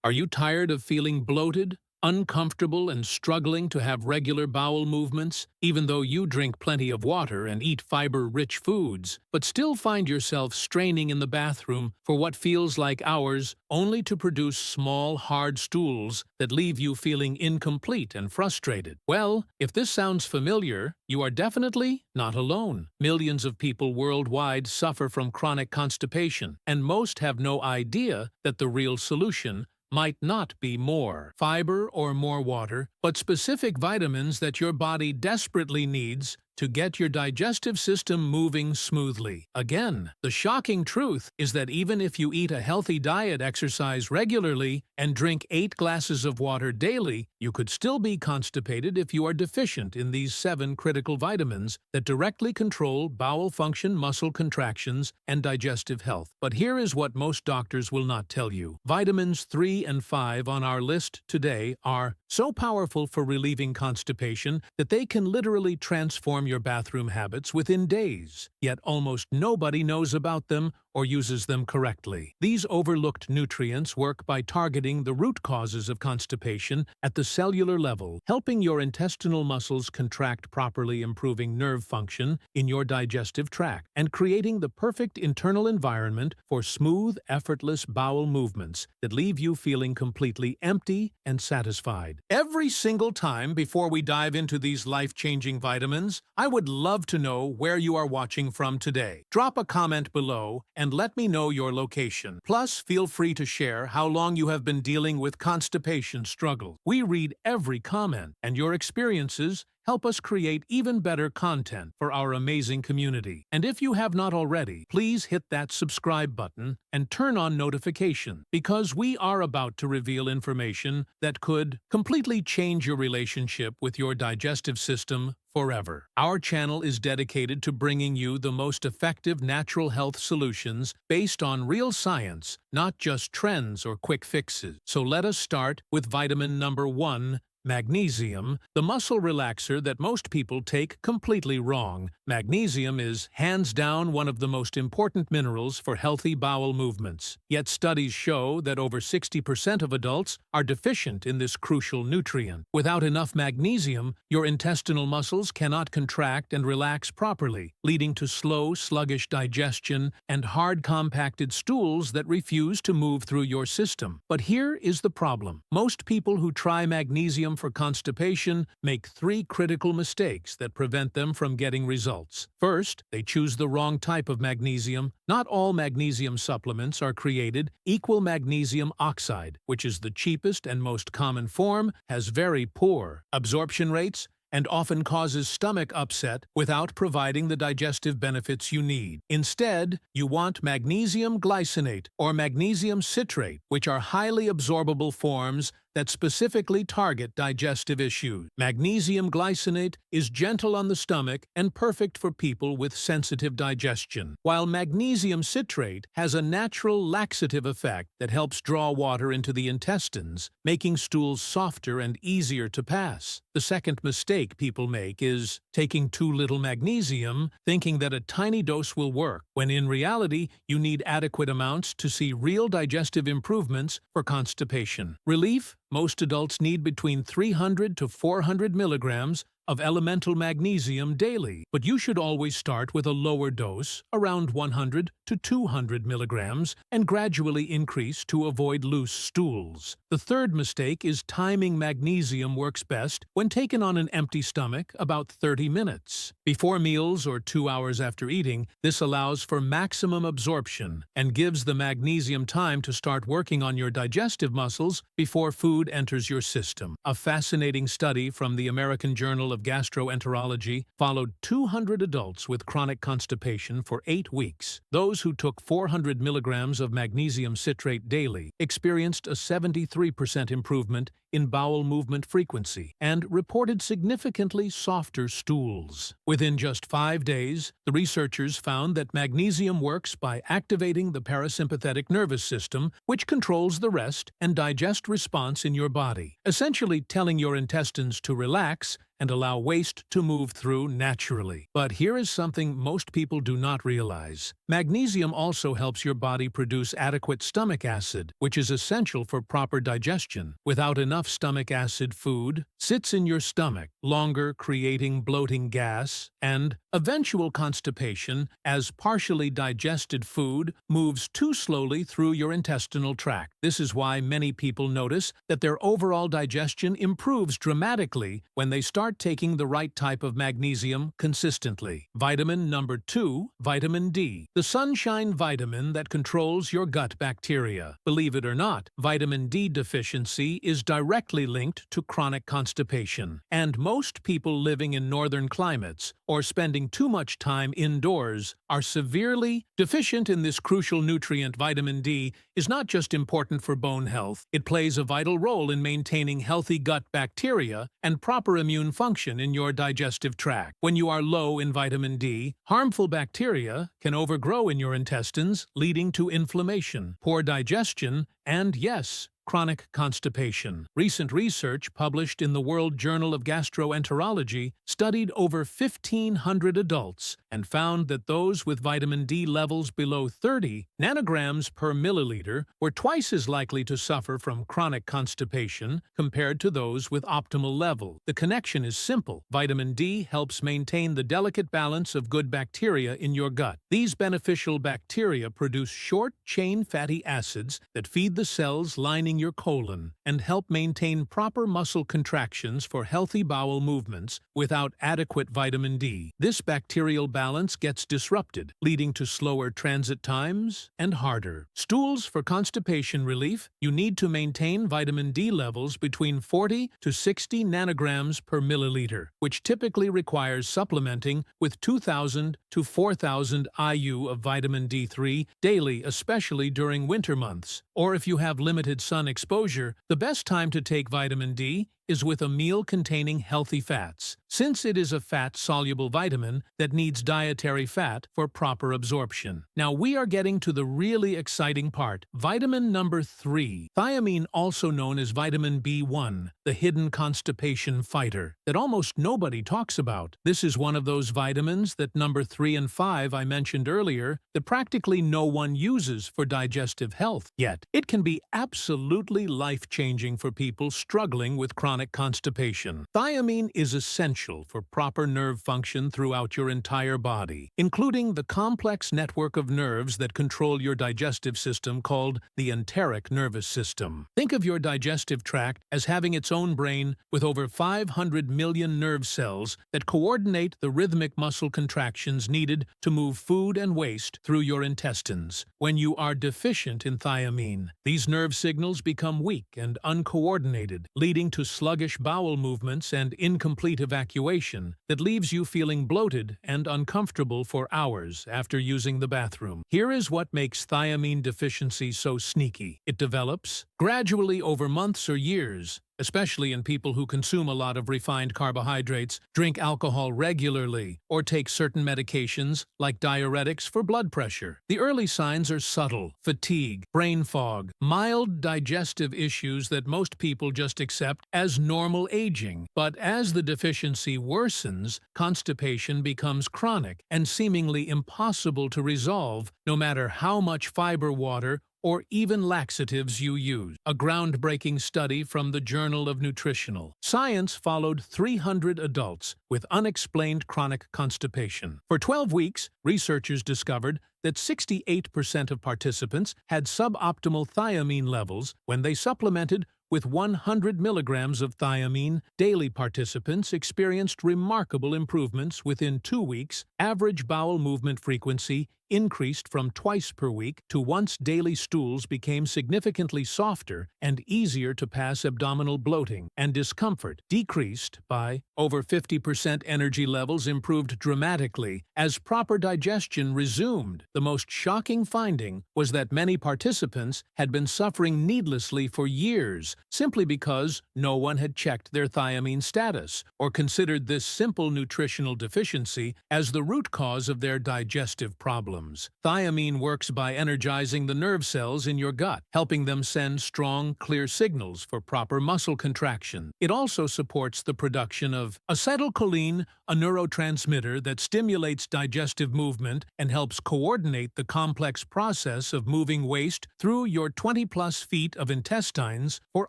Are you tired of feeling bloated, uncomfortable, and struggling to have regular bowel movements, even though you drink plenty of water and eat fiber-rich foods, but still find yourself straining in the bathroom for what feels like hours only to produce small, hard stools that leave you feeling incomplete and frustrated? Well, if this sounds familiar, you are definitely not alone. Millions of people worldwide suffer from chronic constipation, and most have no idea that the real solution might not be more fiber or more water, but specific vitamins that your body desperately needs to get your digestive system moving smoothly. Again, the shocking truth is that even if you eat a healthy diet, exercise regularly, and drink 8 glasses of water daily, you could still be constipated if you are deficient in these 7 critical vitamins that directly control bowel function, muscle contractions, and digestive health. But here is what most doctors will not tell you. Vitamins 3 and 5 on our list today are so powerful for relieving constipation that they can literally transform your bathroom habits within days. Yet almost nobody knows about them or uses them correctly. These overlooked nutrients work by targeting the root causes of constipation at the cellular level, helping your intestinal muscles contract properly, improving nerve function in your digestive tract, and creating the perfect internal environment for smooth, effortless bowel movements that leave you feeling completely empty and satisfied. Every single time before we dive into these life-changing vitamins, I would love to know where you are watching from today. Drop a comment below and let me know your location. Plus, feel free to share how long you have been dealing with constipation struggle. We read every comment, and your experiences help us create even better content for our amazing community. And if you have not already, please hit that subscribe button and turn on notifications, because we are about to reveal information that could completely change your relationship with your digestive system forever. Our channel is dedicated to bringing you the most effective natural health solutions based on real science, not just trends or quick fixes. So let us start with vitamin number 1, magnesium, the muscle relaxer that most people take completely wrong. Magnesium is, hands down, one of the most important minerals for healthy bowel movements. Yet studies show that over 60% of adults are deficient in this crucial nutrient. Without enough magnesium, your intestinal muscles cannot contract and relax properly, leading to slow, sluggish digestion and hard, compacted stools that refuse to move through your system. But here is the problem. Most people who try magnesium for constipation make 3 critical mistakes that prevent them from getting results. First, they choose the wrong type of magnesium. Not all magnesium supplements are created equal. Magnesium oxide, which is the cheapest and most common form, has very poor absorption rates and often causes stomach upset without providing the digestive benefits you need. Instead, you want magnesium glycinate or magnesium citrate, which are highly absorbable forms that specifically target digestive issues. Magnesium glycinate is gentle on the stomach and perfect for people with sensitive digestion, while magnesium citrate has a natural laxative effect that helps draw water into the intestines, making stools softer and easier to pass. The second mistake people make is taking too little magnesium, thinking that a tiny dose will work, when in reality you need adequate amounts to see real digestive improvements for constipation. Relief? Most adults need between 300 to 400 milligrams of elemental magnesium daily, but you should always start with a lower dose, around 100 to 200 milligrams, and gradually increase to avoid loose stools. The third mistake is timing. Magnesium works best when taken on an empty stomach, about 30 minutes before meals or 2 hours after eating. This allows for maximum absorption and gives the magnesium time to start working on your digestive muscles before food enters your system. A fascinating study from the American Journal of Gastroenterology followed 200 adults with chronic constipation for 8 weeks. Those who took 400 milligrams of magnesium citrate daily experienced a 73% improvement in bowel movement frequency and reported significantly softer stools. Within just 5 days, the researchers found that magnesium works by activating the parasympathetic nervous system, which controls the rest and digest response in your body, essentially telling your intestines to relax and allow waste to move through naturally. But here is something most people do not realize. Magnesium also helps your body produce adequate stomach acid, which is essential for proper digestion. Without enough stomach acid, food sits in your stomach longer, creating bloating gas and eventual constipation, as partially digested food moves too slowly through your intestinal tract. This is why many people notice that their overall digestion improves dramatically when they start taking the right type of magnesium consistently. Vitamin number 2, vitamin D, the sunshine vitamin that controls your gut bacteria. Believe it or not, vitamin D deficiency is directly linked to chronic constipation, and most people living in northern climates or spending too much time indoors are severely deficient in this crucial nutrient. Vitamin D is not just important for bone health, it plays a vital role in maintaining healthy gut bacteria and proper immune function in your digestive tract. When you are low in vitamin D, harmful bacteria can overgrow in your intestines, leading to inflammation, poor digestion, and yes, chronic constipation. Recent research published in the World Journal of Gastroenterology studied over 1,500 adults and found that those with vitamin D levels below 30 nanograms per milliliter were twice as likely to suffer from chronic constipation compared to those with optimal level. The connection is simple. Vitamin D helps maintain the delicate balance of good bacteria in your gut. These beneficial bacteria produce short-chain fatty acids that feed the cells lining your colon and help maintain proper muscle contractions for healthy bowel movements. Without adequate vitamin D, this bacterial balance gets disrupted, leading to slower transit times and harder stools. For constipation relief, you need to maintain vitamin D levels between 40 to 60 nanograms per milliliter, which typically requires supplementing with 2,000 to 4,000 IU of vitamin D3 daily, especially during winter months. Or if you have limited sun exposure, the best time to take vitamin D is with a meal containing healthy fats, since it is a fat-soluble vitamin that needs dietary fat for proper absorption. Now we are getting to the really exciting part. Vitamin number 3, thiamine, also known as vitamin B1, the hidden constipation fighter that almost nobody talks about. This is one of those vitamins that number 3 and 5 I mentioned earlier that practically no one uses for digestive health. Yet, it can be absolutely life-changing for people struggling with chronic constipation. Thiamine is essential for proper nerve function throughout your entire body, including the complex network of nerves that control your digestive system called the enteric nervous system. Think of your digestive tract as having its own brain with over 500 million nerve cells that coordinate the rhythmic muscle contractions needed to move food and waste through your intestines. When you are deficient in thiamine, these nerve signals become weak and uncoordinated, leading to sluggish bowel movements and incomplete evacuation that leaves you feeling bloated and uncomfortable for hours after using the bathroom. Here is what makes thiamine deficiency so sneaky. It develops gradually over months or years, especially in people who consume a lot of refined carbohydrates, drink alcohol regularly, or take certain medications like diuretics for blood pressure. The early signs are subtle: fatigue, brain fog, mild digestive issues that most people just accept as normal aging. But as the deficiency worsens, constipation becomes chronic and seemingly impossible to resolve, no matter how much fiber, water, or even laxatives you use. A groundbreaking study from the Journal of Nutritional Science followed 300 adults with unexplained chronic constipation. For 12 weeks, researchers discovered that 68% of participants had suboptimal thiamine levels when they supplemented with 100 milligrams of thiamine. Daily participants experienced remarkable improvements within 2 weeks. Average bowel movement frequency increased from twice per week to once daily. Stools became significantly softer and easier to pass. Abdominal bloating and discomfort decreased by over 50%. Energy levels improved dramatically as proper digestion digestion resumed. The most shocking finding was that many participants had been suffering needlessly for years simply because no one had checked their thiamine status or considered this simple nutritional deficiency as the root cause of their digestive problems. Thiamine works by energizing the nerve cells in your gut, helping them send strong, clear signals for proper muscle contraction. It also supports the production of acetylcholine, a neurotransmitter that stimulates digestive movement and helps coordinate the complex process of moving waste through your 20-plus feet of intestines for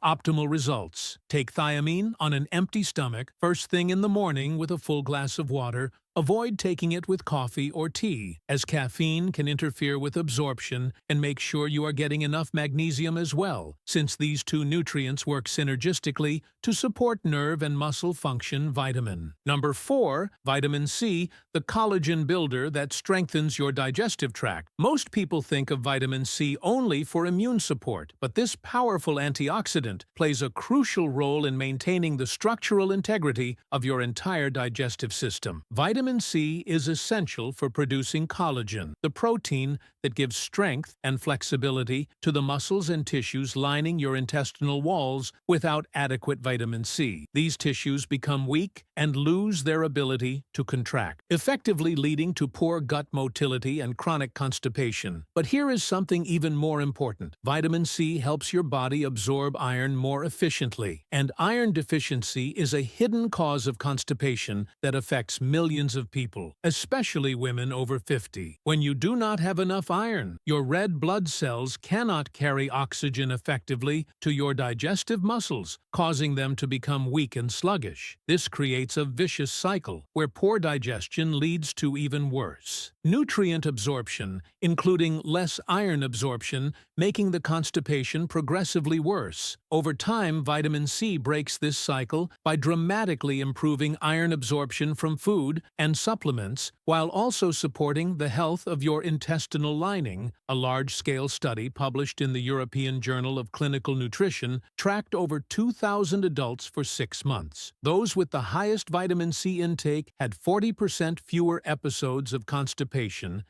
optimal results. Take thiamine on an empty stomach first thing in the morning with a full glass of water. Avoid taking it with coffee or tea, as caffeine can interfere with absorption, and make sure you are getting enough magnesium as well, since these two nutrients work synergistically to support nerve and muscle function. Vitamin. Number 4, vitamin C, the collagen builder that strengthens your digestive tract. Most people think of vitamin C only for immune support, but this powerful antioxidant plays a crucial role in maintaining the structural integrity of your entire digestive system. Vitamin C is essential for producing collagen, the protein that gives strength and flexibility to the muscles and tissues lining your intestinal walls. Without adequate vitamin C, these tissues become weak and lose their ability to contract, effectively leading to poor gut motility and chronic constipation. But here is something even more important. Vitamin C helps your body absorb iron more efficiently, and iron deficiency is a hidden cause of constipation that affects millions of people, especially women over 50. When you do not have enough iron, your red blood cells cannot carry oxygen effectively to your digestive muscles, causing them to become weak and sluggish. This creates a vicious cycle where poor digestion leads to even worse nutrient absorption, including less iron absorption, making the constipation progressively worse. Over time, vitamin C breaks this cycle by dramatically improving iron absorption from food and supplements, while also supporting the health of your intestinal lining. A large-scale study published in the European Journal of Clinical Nutrition tracked over 2,000 adults for 6 months. Those with the highest vitamin C intake had 40% fewer episodes of constipation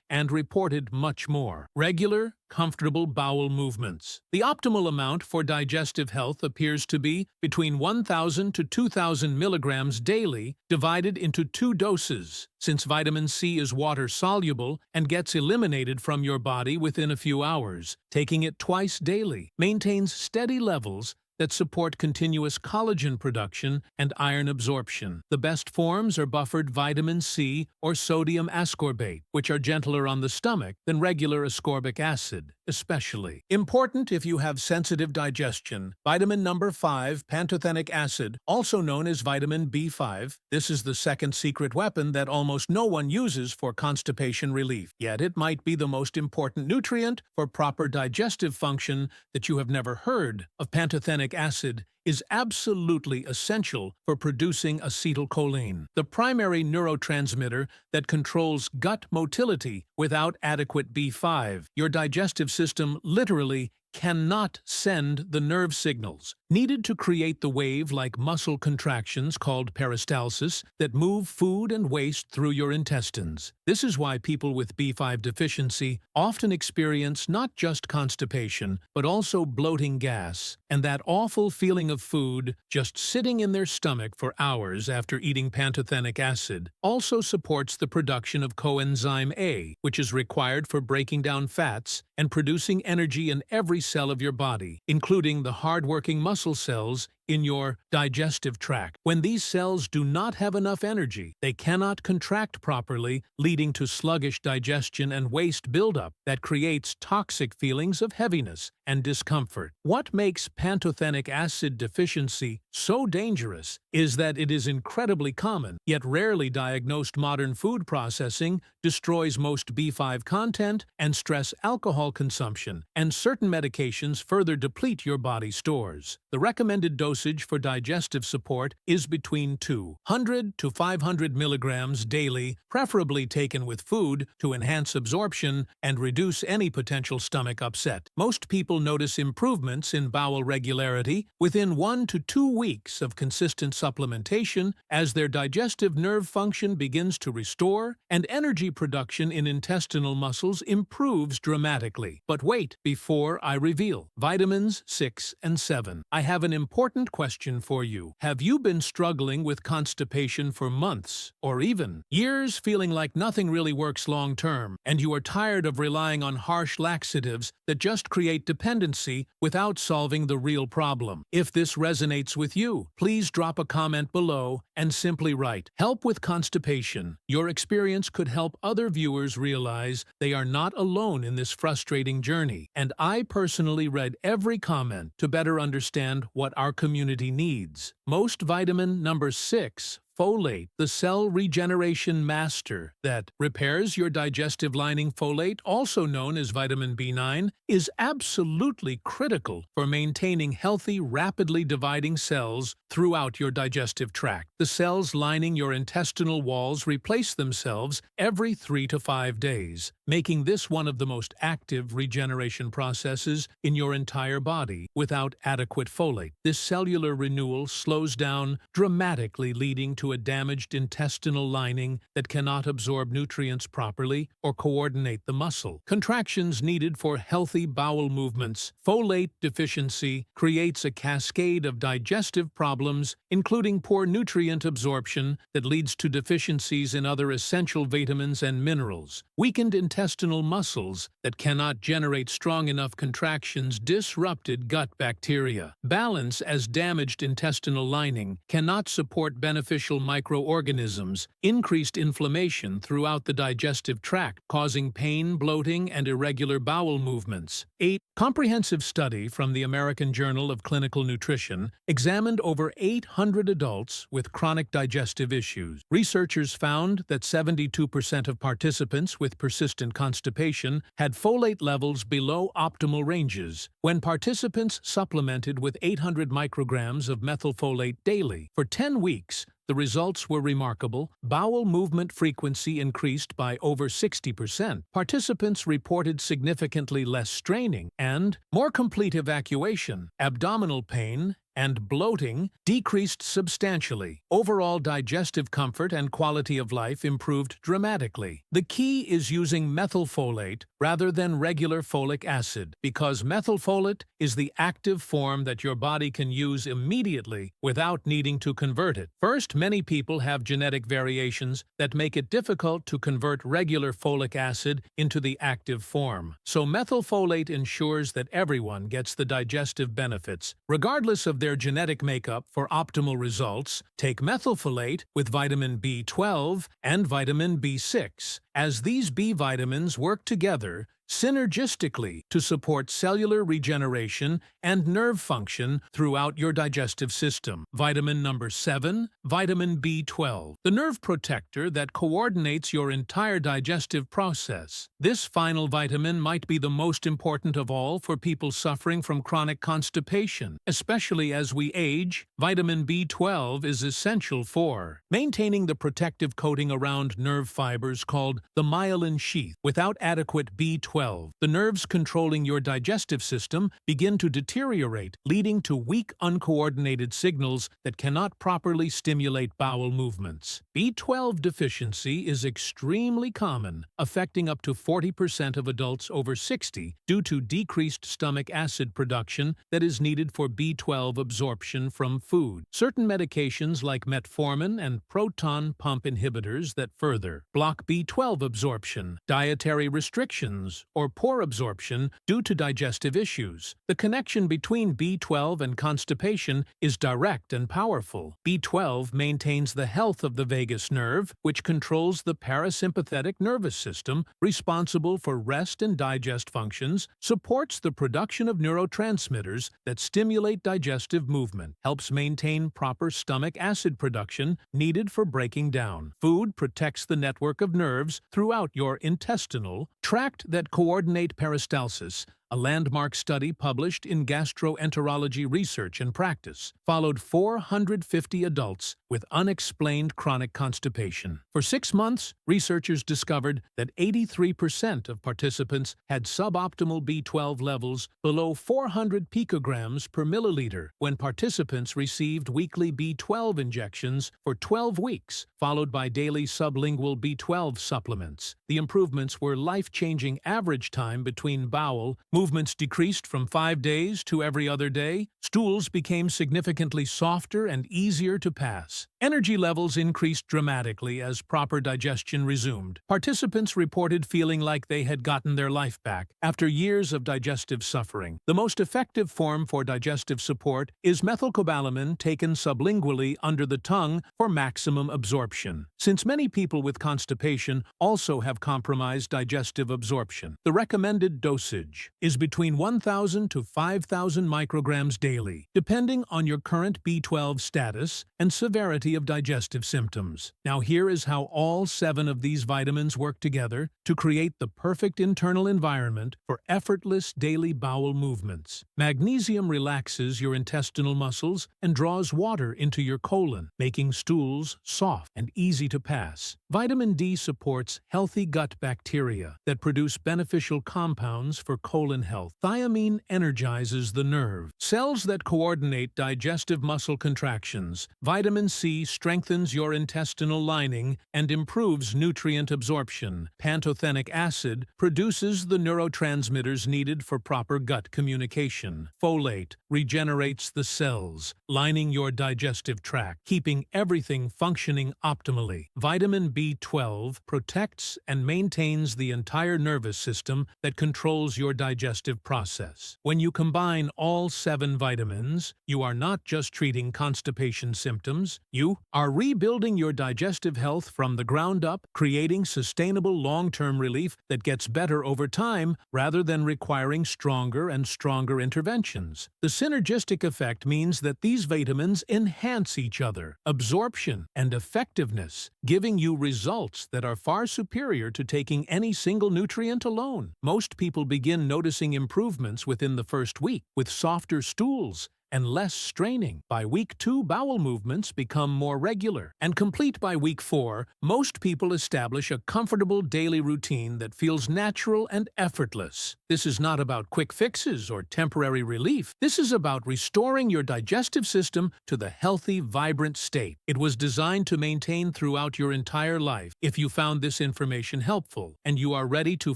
and reported much more regular, comfortable bowel movements. The optimal amount for digestive health appears to be between 1,000 to 2,000 milligrams daily, divided into 2 doses. Since vitamin C is water-soluble and gets eliminated from your body within a few hours, taking it twice daily maintains steady levels that support continuous collagen production and iron absorption. The best forms are buffered vitamin C or sodium ascorbate, which are gentler on the stomach than regular ascorbic acid, especially important if you have sensitive digestion. Vitamin number 5, pantothenic acid, also known as vitamin B5. This is the second secret weapon that almost no one uses for constipation relief. Yet it might be the most important nutrient for proper digestive function that you have never heard of. Pantothenic acid is absolutely essential for producing acetylcholine, the primary neurotransmitter that controls gut motility. Without adequate B5, your digestive system literally cannot send the nerve signals needed to create the wave-like muscle contractions called peristalsis that move food and waste through your intestines. This is why people with B5 deficiency often experience not just constipation, but also bloating gas and that awful feeling of food just sitting in their stomach for hours after eating. Pantothenic acid also supports the production of coenzyme A, which is required for breaking down fats and producing energy in every cell of your body, including the hard-working muscle cells in your digestive tract. When these cells do not have enough energy, they cannot contract properly, leading to sluggish digestion and waste buildup that creates toxic feelings of heaviness and discomfort. What makes pantothenic acid deficiency so dangerous is that it is incredibly common, yet rarely diagnosed. Modern food processing destroys most B5 content, and stress, alcohol consumption, and certain medications further deplete your body stores. The recommended dose dosage for digestive support is between 200 to 500 milligrams daily, preferably taken with food to enhance absorption and reduce any potential stomach upset. Most people notice improvements in bowel regularity within 1 to 2 weeks of consistent supplementation as their digestive nerve function begins to restore and energy production in intestinal muscles improves dramatically. But wait, before I reveal vitamins 6 and 7, I have an important question for you. Have you been struggling with constipation for months or even years, feeling like nothing really works long term, and you are tired of relying on harsh laxatives that just create dependency without solving the real problem? If this resonates with you, please drop a comment below and simply write, "Help with constipation." Your experience could help other viewers realize they are not alone in this frustrating journey, and I personally read every comment to better understand what our community needs. Most vitamin number 6, folate, the cell regeneration master that repairs your digestive lining. Folate, also known as vitamin B9, is absolutely critical for maintaining healthy, rapidly dividing cells throughout your digestive tract. The cells lining your intestinal walls replace themselves every 3 to 5 days, making this one of the most active regeneration processes in your entire body. Without adequate folate, this cellular renewal slows down dramatically, leading to a damaged intestinal lining that cannot absorb nutrients properly or coordinate the muscle contractions needed for healthy bowel movements. Folate deficiency creates a cascade of digestive problems, including poor nutrient absorption that leads to deficiencies in other essential vitamins and minerals, weakened intestinal muscles that cannot generate strong enough contractions, disrupted gut bacteria. Balance, as damaged intestinal lining cannot support beneficial microorganisms, increased inflammation throughout the digestive tract, causing pain, bloating, and irregular bowel movements. 8. Comprehensive study from the American Journal of Clinical Nutrition examined over 800 adults with chronic digestive issues. Researchers found that 72% of participants with persistent constipation had folate levels below optimal ranges. When participants supplemented with 800 micrograms of methylfolate daily for 10 weeks, the results were remarkable. Bowel movement frequency increased by over 60%. Participants reported significantly less straining and more complete evacuation. Abdominal pain and bloating decreased substantially. Overall digestive comfort and quality of life improved dramatically. The key is using methylfolate rather than regular folic acid, because methylfolate is the active form that your body can use immediately without needing to convert it. First, many people have genetic variations that make it difficult to convert regular folic acid into the active form. So methylfolate ensures that everyone gets the digestive benefits, regardless of their genetic makeup. For optimal results, take methylfolate with vitamin B12 and vitamin B6, as these B vitamins work together synergistically to support cellular regeneration and nerve function throughout your digestive system. Vitamin number 7, vitamin B12, the nerve protector that coordinates your entire digestive process. This final vitamin might be the most important of all for people suffering from chronic constipation. Especially as we age, vitamin B12 is essential for maintaining the protective coating around nerve fibers called the myelin sheath. Without adequate B12, the nerves controlling your digestive system begin to deteriorate, leading to weak, uncoordinated signals that cannot properly stimulate bowel movements. B12 deficiency is extremely common, affecting up to 40% of adults over 60 due to decreased stomach acid production that is needed for B12 absorption from food. Certain medications like metformin and proton pump inhibitors that further block B12 absorption, dietary restrictions, or poor absorption due to digestive issues. The connection between B12 and constipation is direct and powerful. B12 maintains the health of the vagus nerve, which controls the parasympathetic nervous system responsible for rest and digest functions, supports the production of neurotransmitters that stimulate digestive movement, helps maintain proper stomach acid production needed for breaking down. Food protects the network of nerves throughout your intestinal tract that coordinate peristalsis, A landmark study published in Gastroenterology Research and Practice followed 450 adults with unexplained chronic constipation. For 6 months, researchers discovered that 83% of participants had suboptimal B12 levels below 400 picograms per milliliter when participants received weekly B12 injections for 12 weeks, followed by daily sublingual B12 supplements. The improvements were life-changing. Average time between bowel movements decreased from 5 days to every other day. Stools became significantly softer and easier to pass. Energy levels increased dramatically as proper digestion resumed. Participants reported feeling like they had gotten their life back after years of digestive suffering. The most effective form for digestive support is methylcobalamin taken sublingually under the tongue for maximum absorption. Since many people with constipation also have compromised digestive absorption, the recommended dosage is between 1,000 to 5,000 micrograms daily, depending on your current B12 status and severity of digestive symptoms. Now here is how all 7 of these vitamins work together to create the perfect internal environment for effortless daily bowel movements. Magnesium relaxes your intestinal muscles and draws water into your colon, making stools soft and easy to pass. Vitamin D supports healthy gut bacteria that produce beneficial compounds for colon health. Thiamine energizes the nerve cells that coordinate digestive muscle contractions. Vitamin C strengthens your intestinal lining and improves nutrient absorption. Pantothenic acid produces the neurotransmitters needed for proper gut communication. Folate regenerates the cells lining your digestive tract, keeping everything functioning optimally. Vitamin B12 protects and maintains the entire nervous system that controls your digestive process. When you combine all 7 vitamins, you are not just treating constipation symptoms, you are rebuilding your digestive health from the ground up, creating sustainable long-term relief that gets better over time rather than requiring stronger and stronger interventions. The synergistic effect means that these vitamins enhance each other, absorption and effectiveness, giving you results that are far superior to taking any single nutrient alone. Most people begin noticing improvements within the first week, with softer stools and less straining. By week 2, bowel movements become more regular, and complete by week 4, most people establish a comfortable daily routine that feels natural and effortless. This is not about quick fixes or temporary relief. This is about restoring your digestive system to the healthy, vibrant state it was designed to maintain throughout your entire life. If you found this information helpful and you are ready to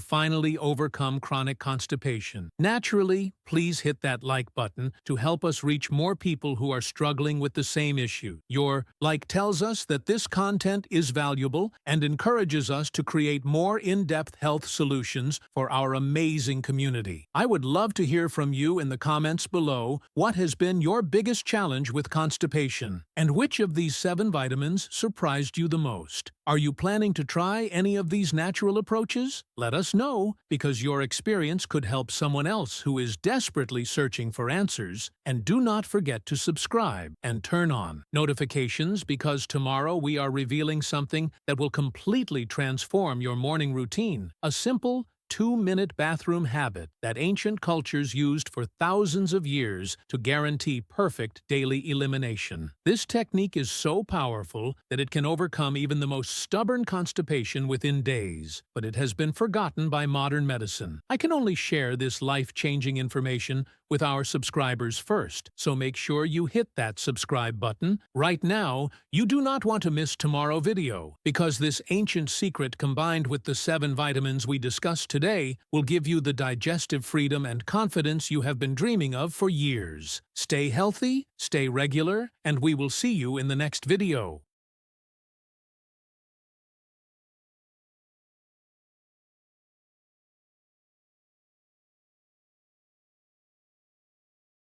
finally overcome chronic constipation, naturally, please hit that like button to help us reach more people who are struggling with the same issue. Your like tells us that this content is valuable and encourages us to create more in-depth health solutions for our amazing community. I would love to hear from you in the comments below. What has been your biggest challenge with constipation? And which of these 7 vitamins surprised you the most? Are you planning to try any of these natural approaches? Let us know, because your experience could help someone else who is desperately searching for answers. And do not forget to subscribe and turn on notifications, because tomorrow we are revealing something that will completely transform your morning routine. A simple 2-minute bathroom habit that ancient cultures used for thousands of years to guarantee perfect daily elimination. This technique is so powerful that it can overcome even the most stubborn constipation within days, but it has been forgotten by modern medicine. I can only share this life-changing information with our subscribers first, so make sure you hit that subscribe button right now. You do not want to miss tomorrow's video, because this ancient secret combined with the 7 vitamins we discussed today will give you the digestive freedom and confidence you have been dreaming of for years. Stay healthy, stay regular, and we will see you in the next video.